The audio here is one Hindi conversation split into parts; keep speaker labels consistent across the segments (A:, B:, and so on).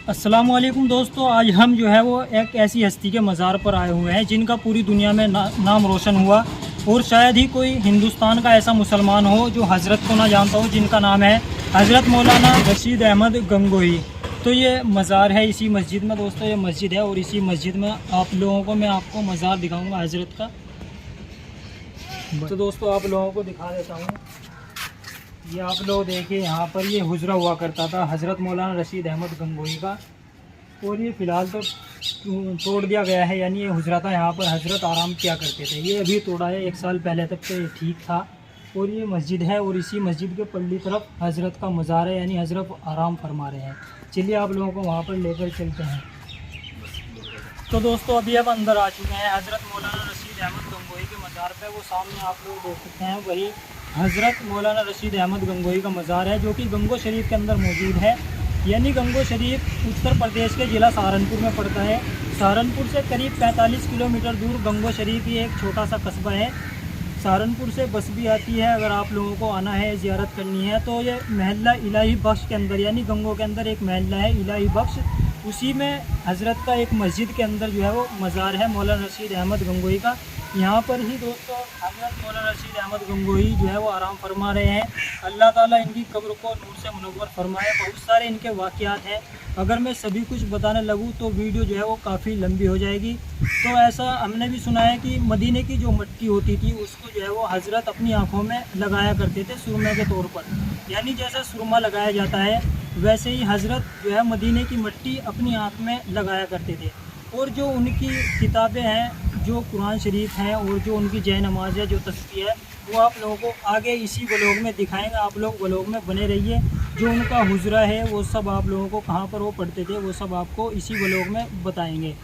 A: अस्सलाम वालेकुम दोस्तों, आज हम जो है वो एक ऐसी हस्ती के मज़ार पर आए हुए हैं जिनका पूरी दुनिया में नाम रोशन हुआ और शायद ही कोई हिंदुस्तान का ऐसा मुसलमान हो जो हज़रत को ना जानता हो, जिनका नाम है हज़रत मौलाना रशीद अहमद गंगोही। तो ये मज़ार है इसी मस्जिद में दोस्तों, ये मस्जिद है और इसी मस्जिद में आप लोगों को मैं आपको मज़ार दिखाऊँगा हज़रत का। तो दोस्तों आप लोगों को दिखा देता हूँ, ये आप लोग देखिए यहाँ पर ये हुजरा हुआ करता था हज़रत मौलाना रशीद अहमद गंगोही का, और ये फ़िलहाल तो तोड़ दिया गया है। यानी ये हुजरा था, यहाँ पर हज़रत आराम किया करते थे। ये अभी तोड़ा है, 1 साल पहले तक तो ये ठीक था। और ये मस्जिद है और इसी मस्जिद के पल्ली तरफ हज़रत का मज़ार है, यानी हज़रत आराम फरमा रहे हैं। चलिए आप लोगों को वहाँ पर लेकर चलते हैं। तो दोस्तों अभी हम अंदर आ चुके हैं हज़रत मौलाना रशीद अहमद गंगोही के मज़ार पे। वो सामने आप लोग देख सकते हैं, वही हज़रत मौलाना रशीद अहमद गंगोही का मज़ार है, जो कि गंगो शरीफ के अंदर मौजूद है। यानी गंगो शरीफ उत्तर प्रदेश के ज़िला सहारनपुर में पड़ता है। सहारनपुर से करीब 45 किलोमीटर दूर गंगो शरीफ ये एक छोटा सा कस्बा है। सहारनपुर से बस भी आती है, अगर आप लोगों को आना है, ज़ियारत करनी है तो ये महल्ला इलाही बख्श के अंदर, यानी गंगो के अंदर एक महल्ला है इलाही बख्श, उसी में हज़रत का एक मस्जिद के अंदर जो है वो मज़ार है मौलाना रशीद अहमद गंगोही का। यहाँ पर ही दोस्तों हज़रत मौलाना रशीद अहमद गंगोही जो है वो आराम फरमा रहे हैं। अल्लाह ताला इनकी कब्र को नूर से मुनव्वर फरमाए। बहुत सारे इनके वाक़यात हैं, अगर मैं सभी कुछ बताने लगूँ तो वीडियो जो है वो काफ़ी लंबी हो जाएगी। तो ऐसा हमने भी सुना है कि मदीने की जो मट्टी होती थी उसको जो है वो हज़रत अपनी आँखों में लगाया करते थे सुरमे के तौर पर। यानी जैसा सुरमा लगाया जाता है वैसे ही हज़रत जो है मदीने की मट्टी अपनी आँख में लगाया करते थे। और जो उनकी किताबें हैं, जो कुरान शरीफ हैं और जो उनकी जय नमाज है, जो तस्बीह है, वो आप लोगों को आगे इसी व्लॉग में दिखाएंगे। आप लोग व्लॉग में बने रहिए। जो उनका हुजरा है वो सब आप लोगों को कहाँ पर वो पढ़ते थे वो सब आपको इसी व्लॉग में बताएंगे।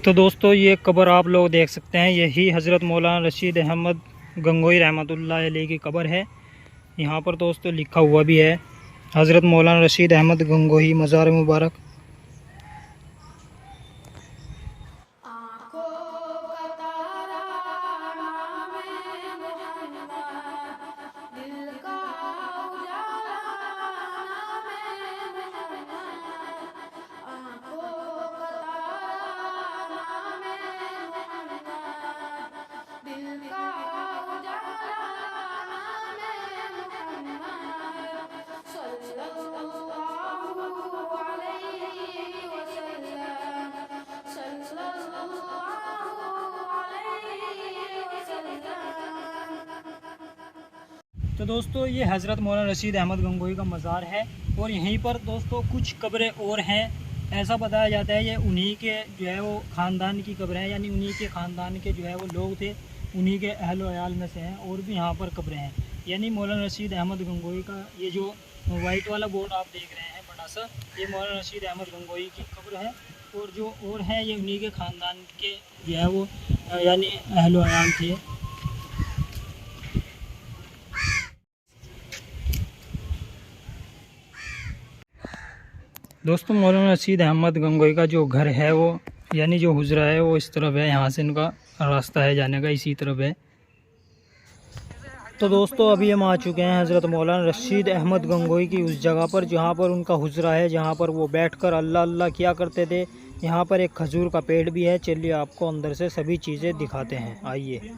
A: तो दोस्तों ये कब्र आप लोग देख सकते हैं, यही हज़रत मौलाना रशीद अहमद गंगोही रहमतुल्लाह अलैह की कब्र है। यहाँ पर दोस्तों लिखा हुआ भी है हज़रत मौलाना रशीद अहमद गंगोही मज़ार मुबारक। तो दोस्तों ये हज़रत मौलाना रशीद अहमद गंगोही का मज़ार है और यहीं पर दोस्तों कुछ कब्रें और हैं। ऐसा बताया जाता है ये उन्हीं के जो है वो ख़ानदान की कब्रें हैं, यानी उन्हीं के ख़ानदान के जो है वो लोग थे, उन्हीं के अहल वयाल में से हैं। और भी यहाँ पर कब्रें हैं। यानी मौलाना रशीद अहमद गंगोही का ये जो वाइट वाला बोर्ड आप देख रहे हैं बड़ा सा, ये मौलाना रशीद अहमद गंगोही की कब्र है। और जो और हैं ये उन्हीं के ख़ानदान के जो है वो यानी अहल वयाल थे। दोस्तों मौलाना रशीद अहमद गंगोही का जो घर है वो यानी जो हुजरा है वो इस तरफ है, यहाँ से इनका रास्ता है जाने का, इसी तरफ है। तो दोस्तों अभी हम आ चुके हैं हज़रत मौलाना रशीद अहमद गंगोही की उस जगह पर जहाँ पर उनका हुजरा है, जहाँ पर वो बैठकर अल्लाह अल्लाह किया करते थे। यहाँ पर एक खजूर का पेड़ भी है। चलिए आपको अंदर से सभी चीज़ें दिखाते हैं, आइए।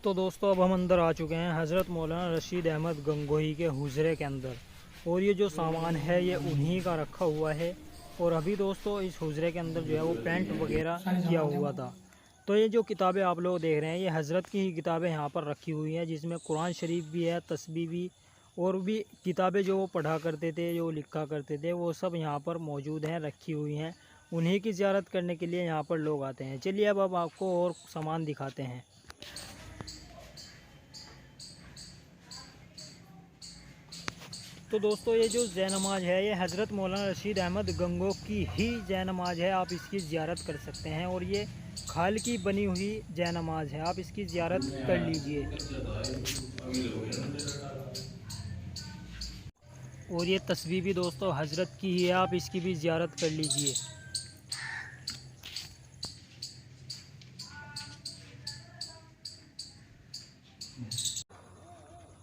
A: तो दोस्तों अब हम अंदर आ चुके हैं हज़रत मौलाना रशीद अहमद गंगोही के हुजरे के अंदर, और ये जो सामान है ये उन्हीं का रखा हुआ है। और अभी दोस्तों इस हुजरे के अंदर जो है वो पेंट वगैरह किया हुआ था। तो ये जो किताबें आप लोग देख रहे हैं ये हज़रत की ही किताबें यहाँ पर रखी हुई हैं, जिसमें कुरान शरीफ भी है, तस्बीह भी, और भी किताबें जो वो पढ़ा करते थे, जो लिखा करते थे, वो सब यहाँ पर मौजूद हैं, रखी हुई हैं। उन्हीं की ज़ियारत करने के लिए यहाँ पर लोग आते हैं। चलिए अब आपको और सामान दिखाते हैं। तो दोस्तों ये जो जै नमाज है ये हज़रत मौलाना रशीद अहमद गंगो की ही जै नमाज है, आप इसकी ज़ियारत कर सकते हैं। और ये खाल की बनी हुई जै नमाज है, आप इसकी ज़ियारत कर लीजिए। और ये तस्वीर भी दोस्तों हज़रत की ही है, आप इसकी भी ज़ियारत कर लीजिए।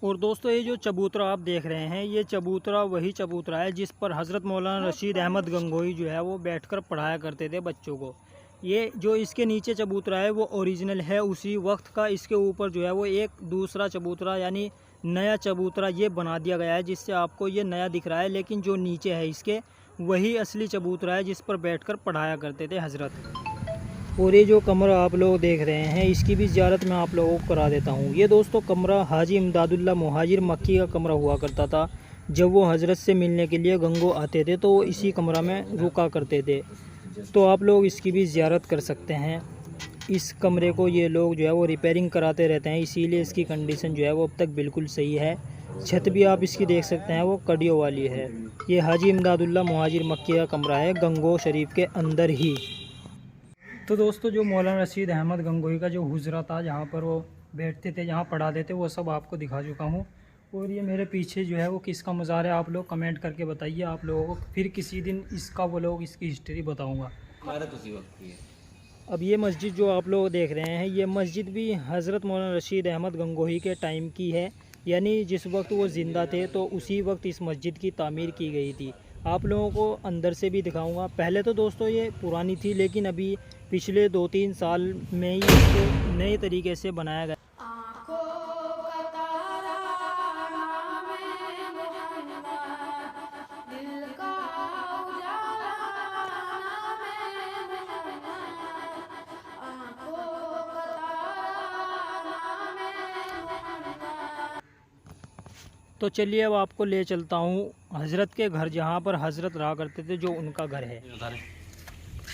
A: और दोस्तों ये जो चबूतरा आप देख रहे हैं, ये चबूतरा वही चबूतरा है जिस पर हज़रत मौलाना रशीद अहमद गंगोही जो है वो बैठकर पढ़ाया करते थे बच्चों को। ये जो इसके नीचे चबूतरा है वो ओरिजिनल है उसी वक्त का। इसके ऊपर जो है वो एक दूसरा चबूतरा यानी नया चबूतरा ये बना दिया गया है, जिससे आपको ये नया दिख रहा है, लेकिन जो नीचे है इसके वही असली चबूतरा है जिस पर बैठकर पढ़ाया करते थे हज़रत। और ये जो कमरा आप लोग देख रहे हैं इसकी भी ज़ियारत मैं आप लोगों को करा देता हूँ। ये दोस्तों कमरा हाजी इमदादुल्लाह मुहाजिर मक्की का कमरा हुआ करता था। जब वो हज़रत से मिलने के लिए गंगो आते थे तो वो इसी कमरा में रुका करते थे। तो आप लोग इसकी भी ज़ियारत कर सकते हैं। इस कमरे को ये लोग जो है वो रिपेयरिंग कराते रहते हैं, इसीलिए इसकी कंडीशन जो है वो अब तक बिल्कुल सही है। छत भी आप इसकी देख सकते हैं वो कड़ियों वाली है। ये हाजी इमदादुल्लाह मुहाजिर मक्की का कमरा है गंगो शरीफ के अंदर ही। तो दोस्तों जो मौलाना रशीद अहमद गंगोही का जो हुजरा था जहाँ पर वो बैठते थे, जहाँ पढ़ाते थे, वो सब आपको दिखा चुका हूँ। और ये मेरे पीछे जो है वो किसका मज़ार है आप लोग कमेंट करके बताइए। आप लोगों को फिर किसी दिन इसका वो लोग इसकी हिस्ट्री बताऊँगा। अब ये मस्जिद जो आप लोग देख रहे हैं ये मस्जिद भी हज़रत मौलाना रशीद अहमद गंगोही के टाइम की है, यानी जिस वक्त वो ज़िंदा थे तो उसी वक्त इस मस्जिद की तामीर की गई थी। आप लोगों को अंदर से भी दिखाऊंगा। पहले तो दोस्तों ये पुरानी थी, लेकिन अभी पिछले 2-3 साल में ही इसको नए तरीके से बनाया गया। तो चलिए अब आपको ले चलता हूँ हज़रत के घर, जहाँ पर हज़रत रहा करते थे, जो उनका घर है।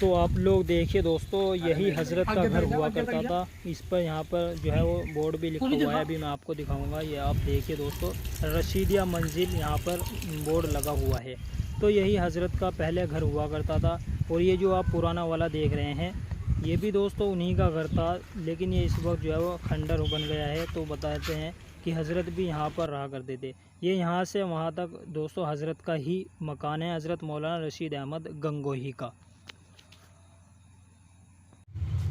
A: तो आप लोग देखिए दोस्तों, यही हज़रत का घर हुआ करता था। इस पर यहाँ पर जो है वो बोर्ड भी लिखा हुआ है, अभी मैं आपको दिखाऊंगा। ये आप देखिए दोस्तों, रशीदिया मंजिल यहाँ पर बोर्ड लगा हुआ है। तो यही हज़रत का पहले घर हुआ करता था। और ये जो आप पुराना वाला देख रहे हैं ये भी दोस्तों उन्हीं का घर था, लेकिन ये इस वक्त जो है वो खंडर बन गया है। तो बताते हैं कि हज़रत भी यहाँ पर रहा करते थे। ये यहाँ से वहाँ तक दोस्तों हज़रत का ही मकान है, हज़रत मौलाना रशीद अहमद गंगोही का।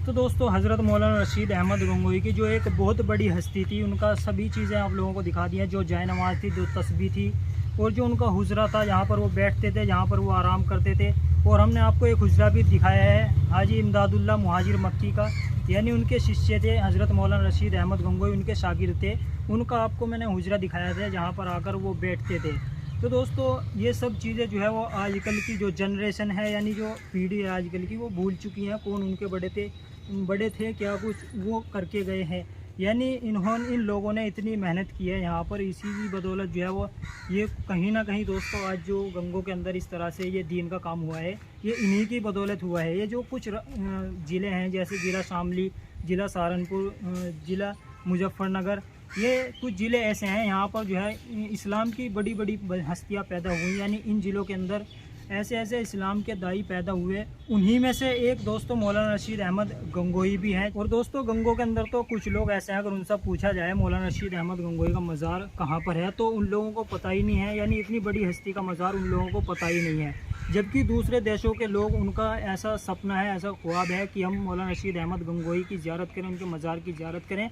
A: तो दोस्तों हज़रत मौलाना रशीद अहमद गंगोही की जो एक बहुत बड़ी हस्ती थी, उनका सभी चीज़ें आप लोगों को दिखा दी हैं। जो जय नमाज थी, जो तस्बीह थी, और जो उनका हुजरा था जहाँ पर वो बैठते थे, जहाँ पर वो आराम करते थे। और हमने आपको एक हुजरा भी दिखाया है हाजी इमदादुल्लाह मुहाजिर मक्की का, यानी उनके शिष्य थे हज़रत मौलाना रशीद अहमद गंगोही, उनके शागिर्द थे। उनका आपको मैंने हुजरा दिखाया था जहाँ पर आकर वो बैठते थे। तो दोस्तों ये सब चीज़ें जो है वो आजकल की जो जनरेशन है, यानी जो पीढ़ी है आजकल की, वो भूल चुकी हैं कौन उनके बड़े थे क्या कुछ वो करके गए हैं। यानी इन लोगों ने इतनी मेहनत की है यहाँ पर, इसी की बदौलत जो है वो ये कहीं ना कहीं दोस्तों आज जो गंगों के अंदर इस तरह से ये दीन का काम हुआ है, ये इन्हीं की बदौलत हुआ है। ये जो कुछ ज़िले हैं जैसे ज़िला शामली, ज़िला सहारनपुर, ज़िला मुजफ्फरनगर, ये कुछ ज़िले ऐसे हैं यहाँ पर जो है इस्लाम की बड़ी बड़ी हस्तियाँ पैदा हुई। यानी इन ज़िलों के अंदर ऐसे ऐसे इस्लाम के दाई पैदा हुए। उन्हीं में से एक दोस्तों मौलाना रशीद अहमद गंगोही भी हैं। और दोस्तों गंगों के अंदर तो कुछ लोग ऐसे हैं, अगर उनसे पूछा जाए मौलाना रशीद अहमद गंगोही का मज़ार कहाँ पर है, तो उन लोगों को पता ही नहीं है। यानी इतनी बड़ी हस्ती का मज़ार उन लोगों को पता ही नहीं है। जबकि दूसरे देशों के लोग, उनका ऐसा सपना है, ऐसा ख्वाब है कि हम मौलाना रशीद अहमद गंगोही की ज़ियारत करें, उनके मज़ार की ज़ियारत करें।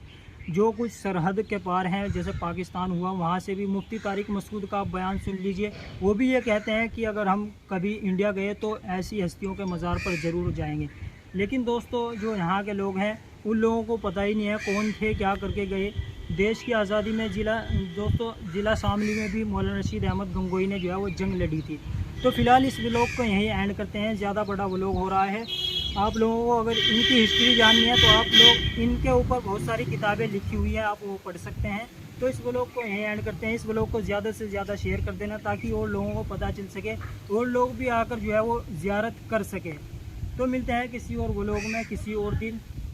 A: जो कुछ सरहद के पार हैं, जैसे पाकिस्तान हुआ, वहाँ से भी मुफ्ती तारिक मसूद का आप बयान सुन लीजिए। वो भी ये कहते हैं कि अगर हम कभी इंडिया गए तो ऐसी हस्तियों के मज़ार पर ज़रूर जाएंगे। लेकिन दोस्तों जो यहाँ के लोग हैं उन लोगों को पता ही नहीं है कौन थे, क्या करके गए। देश की आज़ादी में ज़िला शामली में भी मौलाना रशीद अहमद गंगोही ने जो है वो जंग लड़ी थी। तो फिलहाल इस व्लॉग को यहीं एंड करते हैं, ज़्यादा बड़ा व्लॉग हो रहा है। आप लोगों को अगर इनकी हिस्ट्री जाननी है तो आप लोग, इनके ऊपर बहुत सारी किताबें लिखी हुई हैं, आप वो पढ़ सकते हैं। तो इस व्लॉग को यहीं एंड करते हैं। इस व्लॉग को ज़्यादा से ज़्यादा शेयर कर देना ताकि और लोगों को पता चल सके और लोग भी आकर जो है वो ज़ियारत कर सकें। तो मिलते हैं किसी और व्लॉग में किसी और दिन।